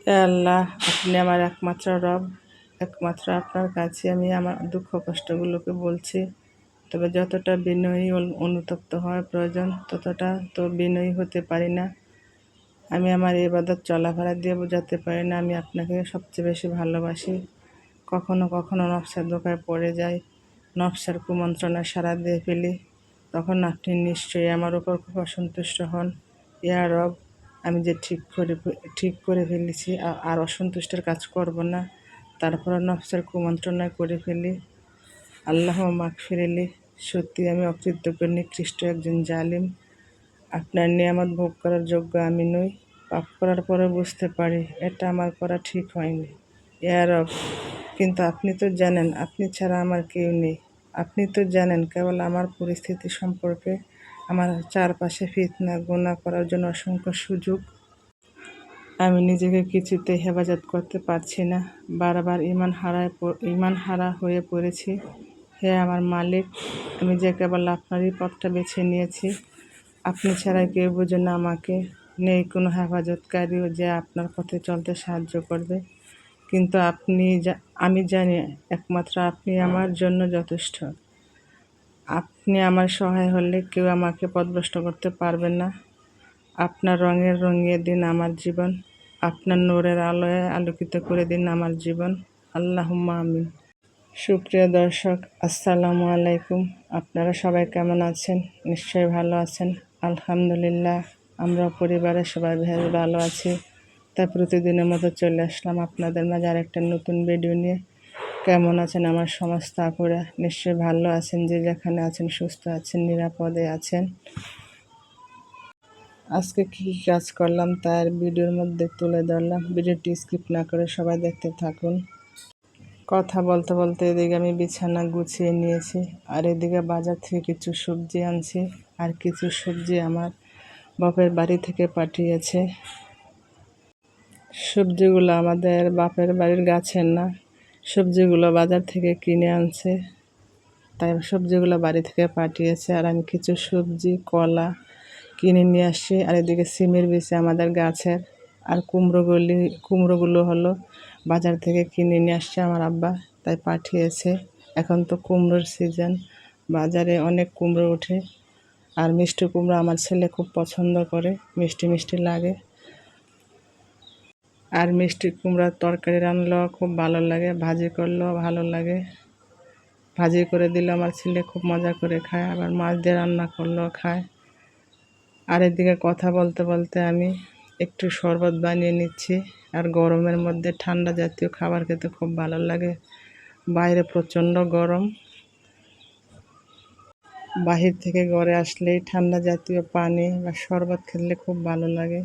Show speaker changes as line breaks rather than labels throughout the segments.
হে আল্লাহ, আপনি আমার একমাত্র রব। একমাত্র আপনার কাছে আমি আমার দুঃখ কষ্টগুলোকে বলছি। তবে যতটা বিনয়ী অনুতপ্ত হওয়ার প্রয়োজন ততটা তো বিনয়ী হতে পারি না। আমি আমার ইবাদত চলাফেরা দিয়ে বোঝাতে পারি না আমি আপনাকে সবচেয়ে বেশি ভালোবাসি। কখনো কখনো নফসের ধোঁকায় পড়ে যাই, নফসের কুমন্ত্রণায় সাড়া দিয়ে ফেলি। তখন আপনি নিশ্চয়ই আমার উপর খুব অসন্তুষ্ট হন। ইয়া রব, আমি যে ঠিক করে ফেলেছি আর অসন্তুষ্টের কাজ করব না, তারপরে নফসের কুমন্ত্রণায় করে ফেলি। আল্লাহ মাগফিরলি, সত্যি আমি অকৃতজ্ঞ নিকৃষ্ট একজন জালিম। আপনার নিয়ামত ভোগ করার যোগ্য আমি নই। পাপ করার পরে বুঝতে পারি এটা আমার করা ঠিক হয়নি। ইয়া রব, কিন্তু আপনি তো জানেন আপনি ছাড়া আমার কেউ নেই। আপনি তো জানেন কেবল আমার পরিস্থিতি সম্পর্কে। আমার চারপাশে ফিতনা গুনাহ করার জন্য অসংখ্য সুযোগ। আমি নিজেকে কিছুতেই হেফাজত করতে পারছি না। বারবার ঈমান হারা হয়ে পড়েছি। হে আমার মালিক, আমি যে কেবল আপনারই পথটা বেছে নিয়েছি। আপনি ছাড়া কেউ বোঝে না আমাকে। নেই কোনো হেফাজতকারীও যে আপনার পথে চলতে সাহায্য করবে। কিন্তু আমি জানি একমাত্র আপনি আমার জন্য যথেষ্ট। আপনি আমার সহায় হলে কেউ আমাকে পথভ্রষ্ট করতে পারবে না। আপনার রঙের রঙিয়ে দিন আমার জীবন। আপনার নূরের আলোয় আলোকিত করে দিন আমার জীবন। আল্লাহুম্মা আমিন। সুপ্রিয় দর্শক, আসসালামু আলাইকুম। আপনারা সবাই কেমন আছেন? নিশ্চয়ই ভালো আছেন। আলহামদুলিল্লাহ, আমরা পরিবারের সবাই ভালো আছি। তাই প্রতিদিনের মতো চলে আসলাম আপনাদের মাঝে আরেকটা নতুন ভিডিও নিয়ে। কেমন আছেন আমার সমস্ত আপুরা? নিশ্চয়ই ভালো আছেন, যে যেখানে আছেন সুস্থ আছেন, নিরাপদে আছেন। আজকে কী কাজ করলাম তার ভিডিওর মধ্যে তুলে ধরলাম। ভিডিওটি স্কিপ না করে সবাই দেখতে থাকুন। কথা বলতে বলতে এদিকে আমি বিছানা গুছিয়ে নিয়েছি, আর এদিকে বাজার থেকে কিছু সবজি আনছি, আর কিছু সবজি আমার বাপের বাড়ি থেকে পাঠিয়েছে। সবজিগুলো আমাদের বাপের বাড়ির গাছের না, সবজিগুলো বাজার থেকে কিনে আনছে, তাই সবজিগুলো বাড়ি থেকে পাঠিয়েছে। আর আমি কিছু সবজি কলা কিনে নিয়ে আসছি। আর এদিকে সিমের বীজ আমাদের গাছের, আর কুমড়োগুলো হলো বাজার থেকে কিনে নিয়ে আসছে আমার আব্বা, তাই পাঠিয়েছে। এখন তো কুমড়োর সিজন, বাজারে অনেক কুমড়ো ওঠে। আর মিষ্টি কুমড়ো আমার ছেলে খুব পছন্দ করে, মিষ্টি মিষ্টি লাগে। আর মিষ্টি কুমড়ার তরকারি রান্নাও খুব ভালো লাগে, ভাজি করলেও ভালো লাগে। ভাজি করে দিলে আমার ছেলে খুব মজা করে খায়, আবার মাছ দিয়ে রান্না করলেও খায়। আর এদিকে কথা বলতে বলতে আমি একটু শরবত বানিয়ে নিচ্ছি। আর গরমের মধ্যে ঠান্ডা জাতীয় খাবার খেতে খুব ভালো লাগে। বাইরে প্রচণ্ড গরম, বাহির থেকে ঘরে আসলেই ঠান্ডা জাতীয় পানি বা শরবত খেলে খুব ভালো লাগে।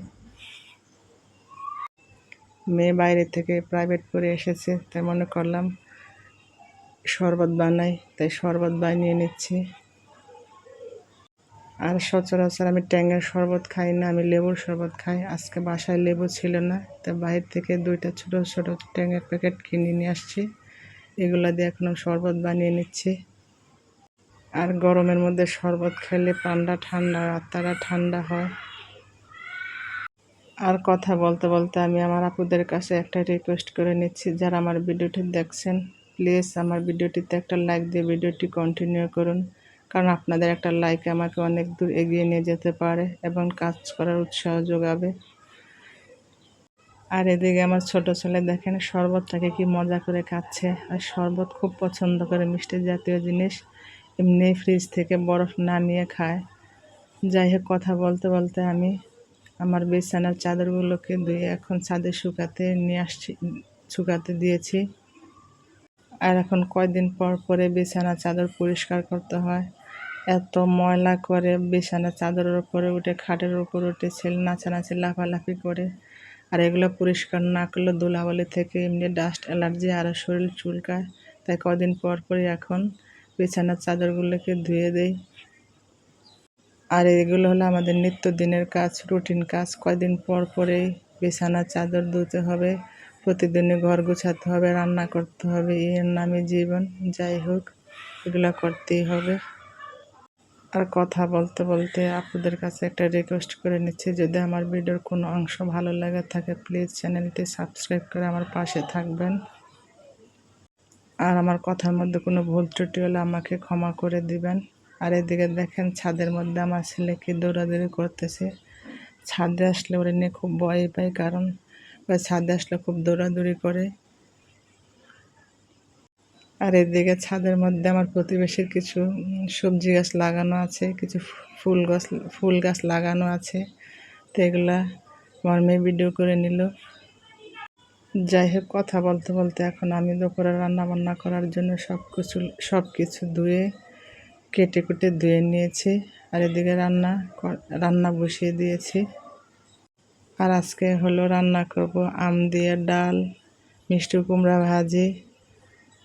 মেয়ে বাইরে থেকে প্রাইভেট পড়ে এসেছে, তাই মনে করলাম শরবত বানাই, তাই শরবত বানিয়ে নিচ্ছি। আর সচরাচর আমি ট্যাঙের শরবত খাই না, আমি লেবুর শরবত খাই। আজকে বাসায় লেবু ছিল না, তাই বাইরে থেকে 2টা ছোট ছোট ট্যাঙের প্যাকেট কিনে নিয়ে আসছি। এগুলো দিয়ে এখন শরবত বানিয়ে নিচ্ছি। আর গরমের মধ্যে শরবত খেলে প্রাণটা ঠান্ডা, আত্মাটা ঠান্ডা হয়। আর কথা বলতে বলতে আমি আমার আপুদের কাছে একটা রিকোয়েস্ট করে নিচ্ছি, যারা আমার ভিডিওটি দেখছেন প্লিজ আমার ভিডিওটিতে একটা লাইক দিয়ে ভিডিওটি কন্টিনিউ করুন। কারণ আপনাদের একটা লাইক আমাকে অনেক দূর এগিয়ে নিয়ে যেতে পারে এবং কাজ করার উৎসাহ যোগাবে। আর এদিকে আমার ছোট ছেলে দেখেন শরবতটাকে কি মজা করে খাচ্ছে। আর শরবত খুব পছন্দ করে, মিষ্টি জাতীয় জিনিস। এমনি ফ্রিজ থেকে বরফ নামিয়ে খায়। যাই হোক, কথা বলতে বলতে আমি আমার বিছানার চাদরগুলোকে ধুয়ে এখন ছাদে শুকাতে দিয়েছি। আর এখন কয়দিন পর পরে বিছানার চাদর পরিষ্কার করতে হয়। এত ময়লা করে বিছানার চাদরের উপরে উঠে, খাটের উপর উঠে ছেলে নাচানাচি লাফালাফি করে। আর এগুলো পরিষ্কার না করলে ধুলাবালি থেকে এমনি ডাস্ট অ্যালার্জি আরও শরীর চুলকায়। তাই কদিন পর পরই এখন বিছানার চাদরগুলোকে ধুয়ে দেই। আর এগুলো হলো আমাদের নিত্যদিনের কাজ, রুটিন কাজ। কয়দিন পর পরেই বিছানার চাদর ধুতে হবে, প্রতিদিনই ঘর গোছাতে হবে, রান্না করতে হবে, এর নামই জীবন। যাই হোক, এগুলো করতেই হবে। আর কথা বলতে বলতে আপনাদের কাছে একটা রিকোয়েস্ট করে নিচ্ছি, যদি আমার ভিডিওর কোনো অংশ ভালো লাগে থাকে প্লিজ চ্যানেলটি সাবস্ক্রাইব করে আমার পাশে থাকবেন। আর আমার কথার মধ্যে কোনো ভুল ত্রুটি হলে আমাকে ক্ষমা করে দিবেন। আর এদিকে দেখেন ছাদের মধ্যে আমার ছেলে কি দৌড়াদৌড়ি করতেছে। ছাদে আসলে ওরে নিয়ে খুব ভয় পাই, কারণ ওই ছাদে আসলে খুব দৌড়াদৌড়ি করে। আর এদিকে ছাদের মধ্যে আমার প্রতিবেশীর কিছু সবজি গাছ লাগানো আছে, কিছু ফুল গাছ লাগানো আছে, তো এগুলা আমার মেয়ে ভিডিও করে নিল। যাই হোক, কথা বলতে বলতে এখন আমি দুপুরে রান্না বান্না করার জন্য সব কিছু ধুয়ে কেটে কুটে ধুয়ে নিয়েছি। আর এদিকে রান্না বসিয়ে দিয়েছি। আর আজকে হলো রান্না করব আম দিয়ে ডাল, মিষ্টি কুমড়া ভাজি,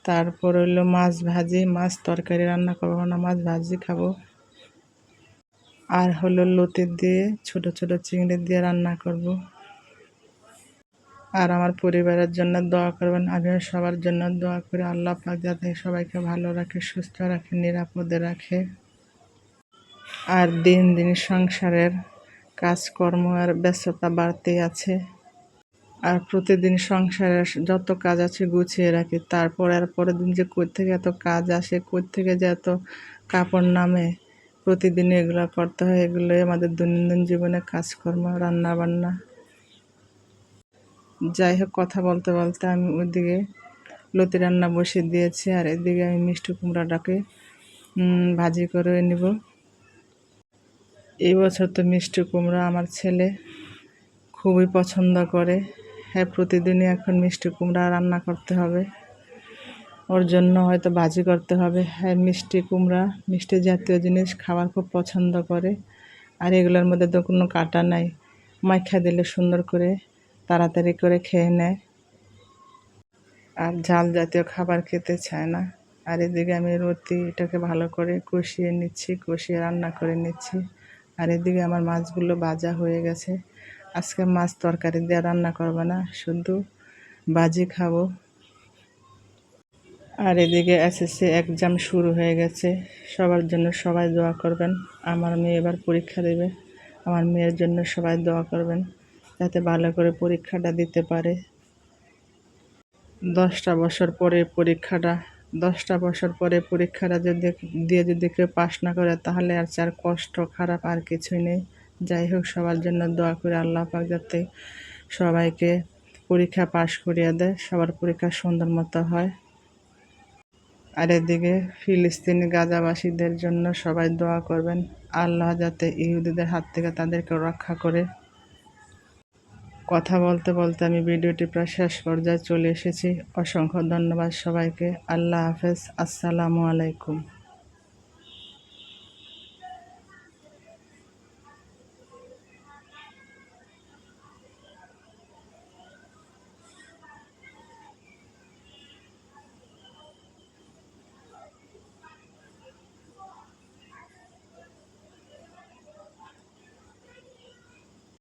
তারপর হইলো মাছ ভাজি, মাছ তরকারি রান্না করবো না, মাছ ভাজি খাবো। আর হলো লতি দিয়ে ছোট ছোট চিংড়ি দিয়ে রান্না করব। আর আমার পরিবারের জন্য দোয়া করবেন। আমিও সবার জন্য দোয়া করি, আল্লাহ পাক যাতে সবাইকে ভালো রাখে, সুস্থ রাখে, নিরাপদে রাখে। আর দিন দিন সংসারের কাজকর্ম আর ব্যস্ততা বাড়তেই আছে। আর প্রতিদিন সংসারের যত কাজ আছে গুছিয়ে রাখি, তারপর আর পরের দিন যে কই থেকে এত কাজ আসে, কই থেকে যে এত কাপড় নামে, প্রতিদিন এগুলো করতে হয়। এগুলোই আমাদের দৈনন্দিন জীবনে কাজকর্ম, রান্না বান্না। যাই হোক, কথা বলতে বলতে আমি ওইদিকে লতি রান্না বসিয়ে দিয়েছি, আর এদিকে আমি মিষ্টি কুমড়াটাকে ভাজি করে নিব। এই বছর তো মিষ্টি কুমড়া আমার ছেলে খুবই পছন্দ করে। হ্যাঁ, প্রতিদিনই এখন মিষ্টি কুমড়া রান্না করতে হবে, ওর জন্য হয়তো ভাজি করতে হবে। হ্যাঁ, মিষ্টি কুমড়া মিষ্টি জাতীয় জিনিস খাবার খুব পছন্দ করে। আর এগুলোর মধ্যে তো কোনো কাঁটা নাই, মাখা দিলে সুন্দর করে তাড়াতাড়ি করে খেয়ে নেয়। আর ঝাল জাতীয় খাবার খেতে চায় না। আর এদিকে আমি এটাকে ভালো করে কষিয়ে রান্না করে নিচ্ছি। আর এদিকে আমার মাছগুলো ভাজা হয়ে গেছে। আজকে মাছ তরকারি দিয়ে রান্না করবো না, শুধু ভাজি খাবো। আর এদিকে এসএসসি এক্সাম শুরু হয়ে গেছে, সবার জন্য সবাই দোয়া করবেন। আমার মেয়ে এবার পরীক্ষা দেবে, আমার মেয়ের জন্য সবাই দোয়া করবেন যাতে ভালো করে পরীক্ষাটা দিতে পারে। 10টা বছর পরে পরীক্ষাটা যদি কেউ পাশ না করে, তাহলে আর কষ্ট খারাপ আর কিছুই নেই। যাই হোক, সবার জন্য দোয়া করে আল্লাহ পাক যাতে সবাইকে পরীক্ষা পাশ করিয়ে দেয়, সবার পরীক্ষা সুন্দর মতো হয়। আর এদিকে ফিলিস্তিনি গাজাবাসীদের জন্য সবাই দোয়া করবেন, আল্লাহ যাতে ইহুদিদের হাত থেকে তাদেরকে রক্ষা করে। কথা বলতে বলতে আমি ভিডিওটি প্রায় শেষ পর্যায়ে চলে এসেছি। অসংখ্য ধন্যবাদ সবাইকে। আল্লাহ হাফেজ। আসসালামু আলাইকুম।